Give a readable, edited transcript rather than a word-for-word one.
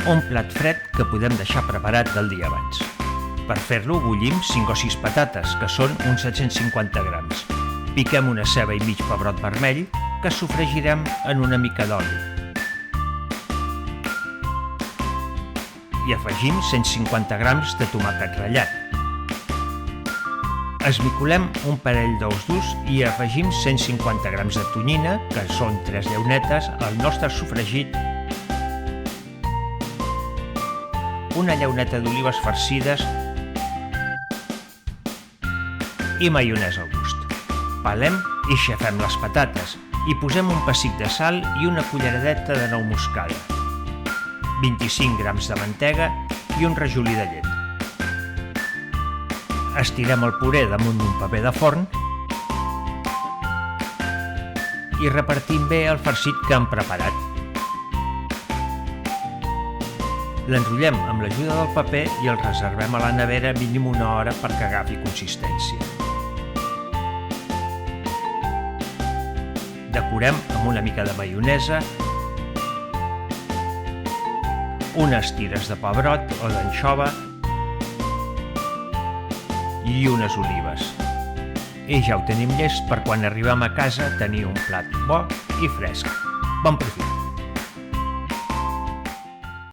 Un plat fred que podem deixar preparat del dia abans. Per fer-lo bullim 5 o 6 patates, que són uns 750 grams. Piquem una ceba i mig pebrot vermell, que sofregirem en una mica d'oli. I afegim 150 grams de tomàquet ratllat. Esmicolem un parell d'ous durs i afegim 150 grams de tonyina, que són 3 llaunetes, al nostre sofregit, una llauneta d'olives farcides i maionesa al gust. Pelem i xafem les patates i posem un pessic de sal i una culleradeta de nou moscada, 25 grams de mantega i un rajolí de llet. Estirem el puré damunt d'un paper de forn i repartim bé el farcit que hem preparat. L'enrotllem amb l'ajuda del paper i el reservem a la nevera mínim una hora perquè agafi consistència. Decorem amb una mica de maionesa, unes tires de pebrot o d'anxova i unes olives. I ja ho tenim llest per quan arribem a casa tenir un plat bo i fresc. Bon profit!